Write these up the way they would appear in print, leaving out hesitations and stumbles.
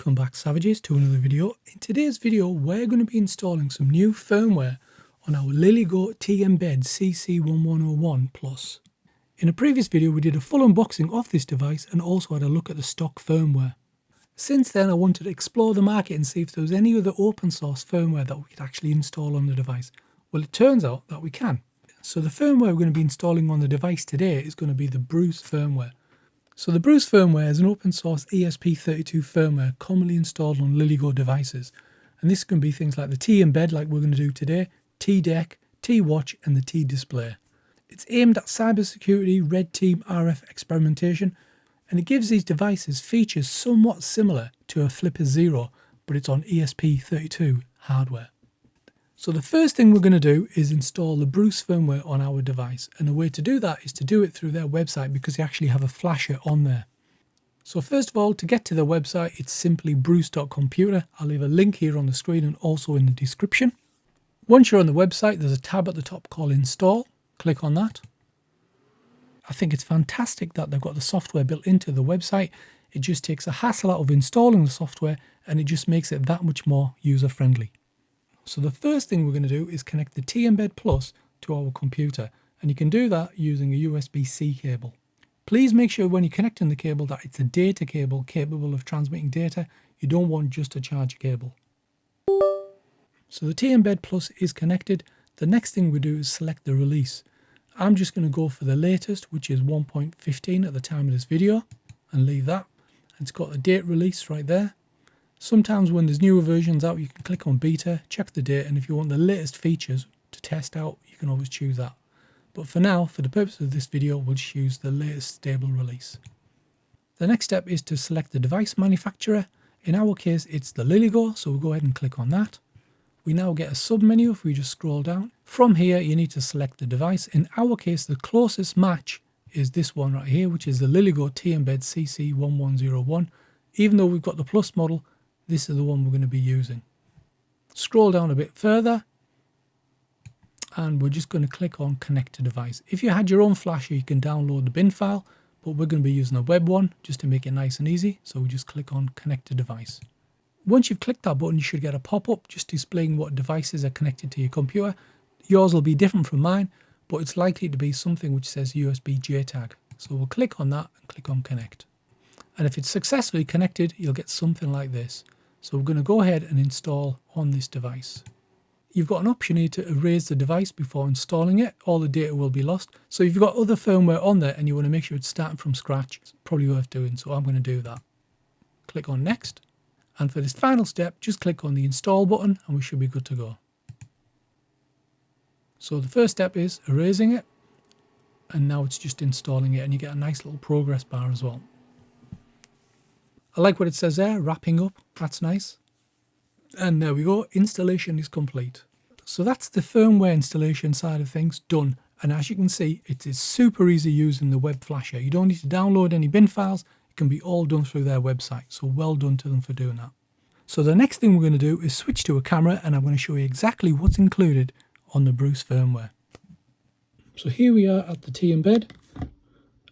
Welcome back, Savages, to another video. In today's video we're going to be installing some new firmware on our LILYGo T-Embed CC1101 Plus. In a previous video we did a full unboxing of this device and also had a look at the stock firmware. Since then I wanted to explore the market and see if there was any other open source firmware that we could actually install on the device. Well, it turns out that we can. So the firmware we're going to be installing on the device today is going to be the Bruce Firmware. So the Bruce Firmware is an open source ESP32 firmware commonly installed on LILYGo devices. And this can be things like the T-Embed, like we're going to do today, T-Deck, T-Watch and the T-Display. It's aimed at cybersecurity, red team, RF experimentation, and it gives these devices features somewhat similar to a Flipper Zero, but it's on ESP32 hardware. So the first thing we're going to do is install the Bruce firmware on our device, and the way to do that is to do it through their website because they actually have a flasher on there. So first of all, to get to their website, it's simply bruce.computer. I'll leave a link here on the screen and also in the description. Once you're on the website, there's a tab at the top called Install. Click on that. I think it's fantastic that they've got the software built into the website. It just takes a hassle out of installing the software and it just makes it that much more user-friendly. So the first thing we're going to do is connect the T-Embed Plus to our computer, and you can do that using a USB-C cable. Please make sure when you're connecting the cable that it's a data cable capable of transmitting data. You don't want just a charger cable. So the T-Embed Plus is connected. The next thing we do is select the release. I'm just going to go for the latest, which is 1.15 at the time of this video, and leave that. It's got the date release right there. Sometimes when there's newer versions out, you can click on beta, check the date, and if you want the latest features to test out, you can always choose that. But for now, for the purpose of this video, we'll just use the latest stable release. The next step is to select the device manufacturer. In our case, it's the LILYGo, so we'll go ahead and click on that. We now get a sub-menu if we just scroll down. From here, you need to select the device. In our case, the closest match is this one right here, which is the LILYGo T-Embed CC1101. Even though we've got the Plus model, this is the one we're going to be using. Scroll down a bit further and we're just going to click on connect to device. If you had your own flasher, you can download the bin file, but we're going to be using a web one just to make it nice and easy. So we just click on connect to device. Once you've clicked that button, you should get a pop-up just displaying what devices are connected to your computer. Yours will be different from mine, but it's likely to be something which says USB JTAG. So we'll click on that and click on connect. And if it's successfully connected, you'll get something like this. So we're going to go ahead and install on this device. You've got an option here to erase the device before installing it. All the data will be lost. So if you've got other firmware on there and you want to make sure it's starting from scratch, it's probably worth doing. So I'm going to do that. Click on next. And for this final step, just click on the install button and we should be good to go. So the first step is erasing it. And now it's just installing it, and you get a nice little progress bar as well. I like what it says there, wrapping up, that's nice. And there we go, installation is complete. So that's the firmware installation side of things done. And as you can see, it is super easy using the web flasher. You don't need to download any bin files, it can be all done through their website. So well done to them for doing that. So the next thing we're going to do is switch to a camera, and I'm going to show you exactly what's included on the Bruce firmware. So here we are at the T-Embed,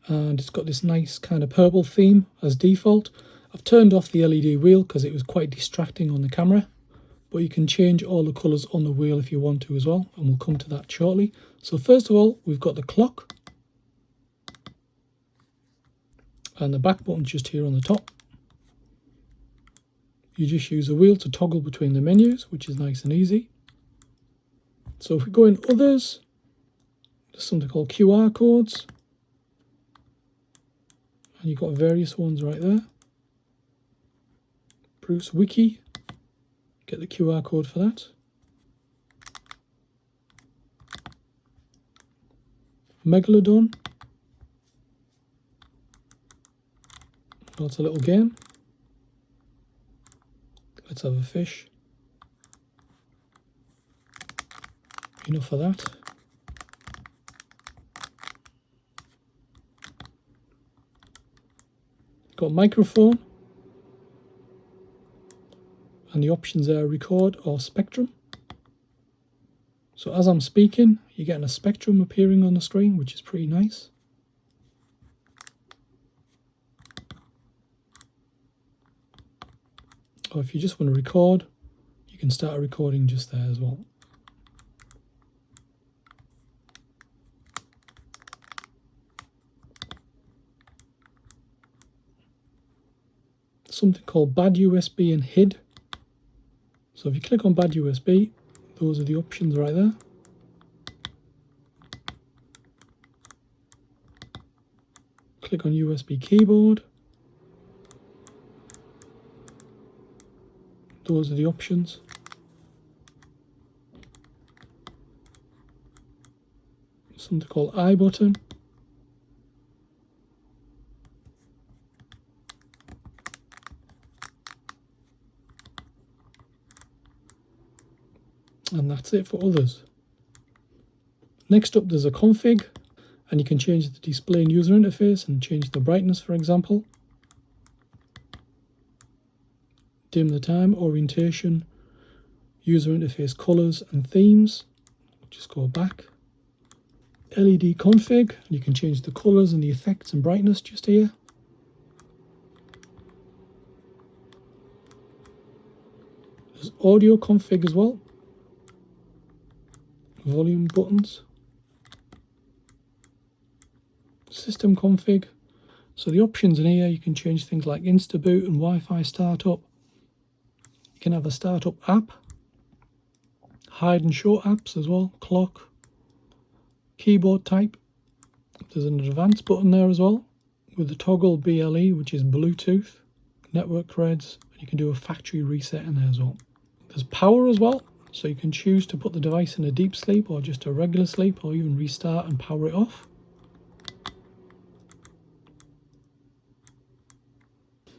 and it's got this nice kind of purple theme as default. I've turned off the LED wheel because it was quite distracting on the camera, but you can change all the colours on the wheel if you want to as well, and we'll come to that shortly. So first of all, we've got the clock, and the back button's just here on the top. You just use the wheel to toggle between the menus, which is nice and easy. So if we go in others, there's something called QR codes, and you've got various ones right there. Bruce Wiki, get the QR code for that. Megalodon, that's a little game. Let's have a fish. Enough of that. Got microphone. And the options are record or spectrum. So as I'm speaking, you're getting a spectrum appearing on the screen, which is pretty nice. Or if you just want to record, you can start a recording just there as well. Something called bad USB and HID. So if you click on bad USB, those are the options right there. Click on USB keyboard. Those are the options. Something called I button. And that's it for others. Next up, there's a config, and you can change the display and user interface and change the brightness, for example. Dim the time, orientation, user interface colors and themes. Just go back. LED config, you can change the colors and the effects and brightness just here. There's audio config as well. Volume buttons. System config. So the options in here, you can change things like Instaboot and Wi-Fi startup. You can have a startup app, hide and show apps as well, clock, keyboard type. There's an advanced button there as well with the toggle BLE, which is Bluetooth, network creds, and you can do a factory reset in there as well. There's power as well, so you can choose to put the device in a deep sleep or just a regular sleep, or even restart and power it off.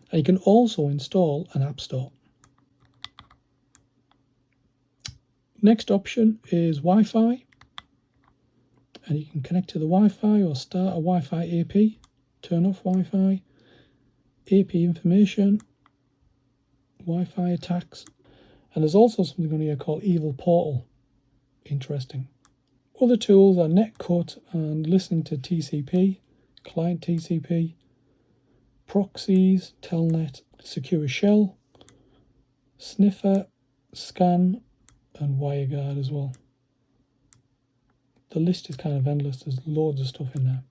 And you can also install an app store. Next option is Wi-Fi, and you can connect to the Wi-Fi or start a Wi-Fi AP, turn off Wi-Fi, AP information, Wi-Fi attacks, and there's also something on here called Evil Portal. Interesting. Other tools are Netcut and listening to TCP, client TCP, proxies, Telnet, Secure Shell, Sniffer, Scan, and WireGuard as well. The list is kind of endless, there's loads of stuff in there.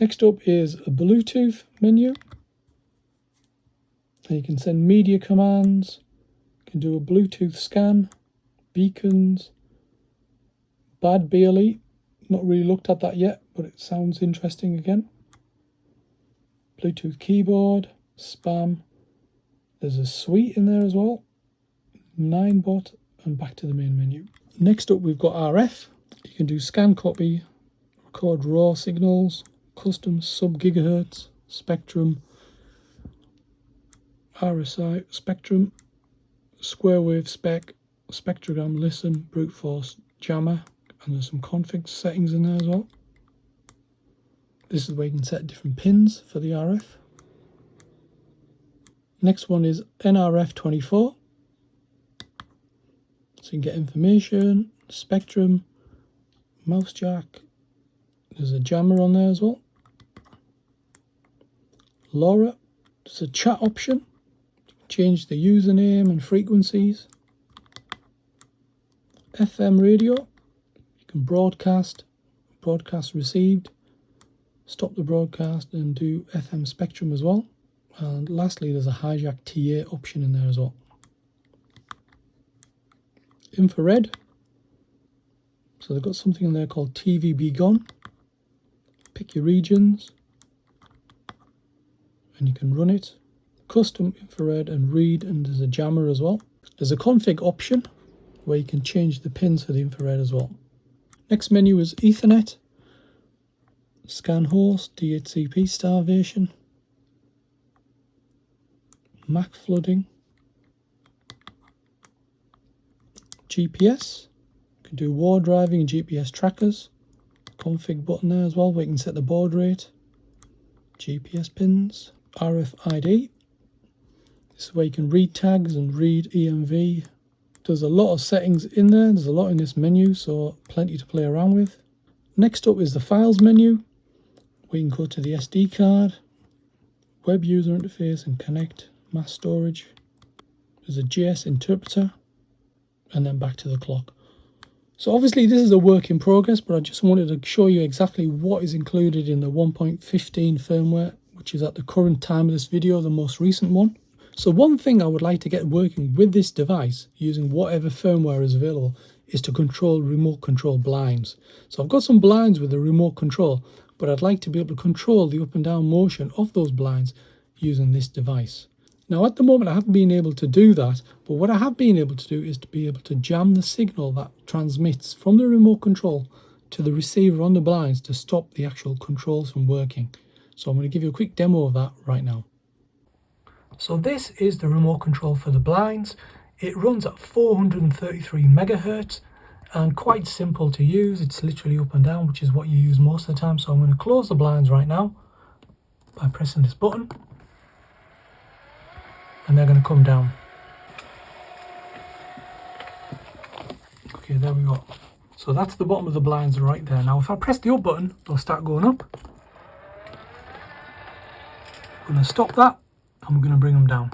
Next up is a Bluetooth menu. And you can send media commands, you can do a Bluetooth scan, beacons, bad BLE. Not really looked at that yet, but it sounds interesting again. Bluetooth keyboard, spam. There's a suite in there as well. 9-bot, and back to the main menu. Next up, we've got RF. You can do scan copy, record raw signals, custom sub-gigahertz, spectrum, RSI, spectrum, square wave spec, spectrogram, listen, brute force, jammer, and there's some config settings in there as well. This is where you can set different pins for the RF. Next one is NRF24. So you can get information, spectrum, mouse jack. There's a jammer on there as well. LoRa. There's a chat option. Change the username and frequencies. FM radio. You can broadcast received, stop the broadcast, and do FM spectrum as well. And lastly, there's a hijack TA option in there as well. Infrared. So they've got something in there called TVB Gone. Pick your regions, and you can run it. Custom infrared and read, and there's a jammer as well. There's a config option where you can change the pins for the infrared as well. Next menu is Ethernet, scan host, DHCP starvation, MAC flooding, GPS. You can do war driving and GPS trackers. Config button there as well where you can set the baud rate, GPS pins, RFID. This is where you can read tags and read EMV, There's a lot of settings in there. There's a lot in this menu, so plenty to play around with. Next up is the Files menu. We can go to the SD card, Web User Interface and Connect, Mass Storage. There's a JS interpreter, and then back to the clock. So obviously this is a work in progress, but I just wanted to show you exactly what is included in the 1.15 firmware, which is at the current time of this video, the most recent one. So one thing I would like to get working with this device, using whatever firmware is available, is to control remote control blinds. So I've got some blinds with the remote control, but I'd like to be able to control the up and down motion of those blinds using this device. Now at the moment I haven't been able to do that, but what I have been able to do is to be able to jam the signal that transmits from the remote control to the receiver on the blinds to stop the actual controls from working. So I'm going to give you a quick demo of that right now. So this is the remote control for the blinds. It runs at 433 megahertz and quite simple to use. It's literally up and down, which is what you use most of the time. So I'm going to close the blinds right now by pressing this button. And they're going to come down. Okay, there we go. So that's the bottom of the blinds right there. Now if I press the up button, they'll start going up. I'm going to stop that and we're going to bring them down.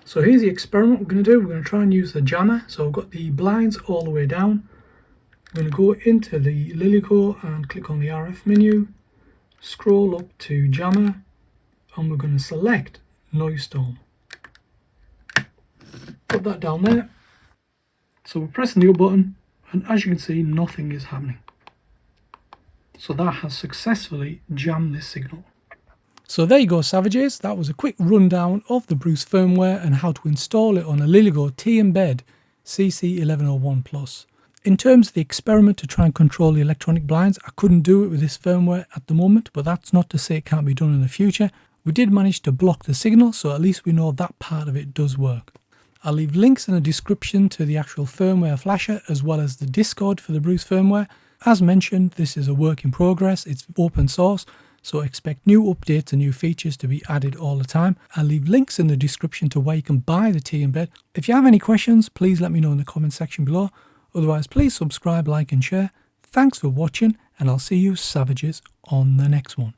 So here's the experiment we're going to do. We're going to try and use the jammer. So I've got the blinds all the way down. I'm going to go into the LILYGo and click on the RF menu. Scroll up to jammer and we're going to select noise storm. Put that down there. So we're pressing the up button and as you can see nothing is happening. So that has successfully jammed this signal. So there you go, savages. That was a quick rundown of the Bruce firmware and how to install it on a LILYGo T-Embed CC1101 Plus. In terms of the experiment to try and control the electronic blinds, I couldn't do it with this firmware at the moment, but that's not to say it can't be done in the future. We did manage to block the signal, so at least we know that part of it does work. I'll leave links in the description to the actual firmware flasher as well as the Discord for the Bruce firmware. As mentioned, this is a work in progress, it's open source, so expect new updates and new features to be added all the time. I'll leave links in the description to where you can buy the T-Embed. If you have any questions, please let me know in the comment section below. Otherwise, please subscribe, like and share. Thanks for watching, and I'll see you savages on the next one.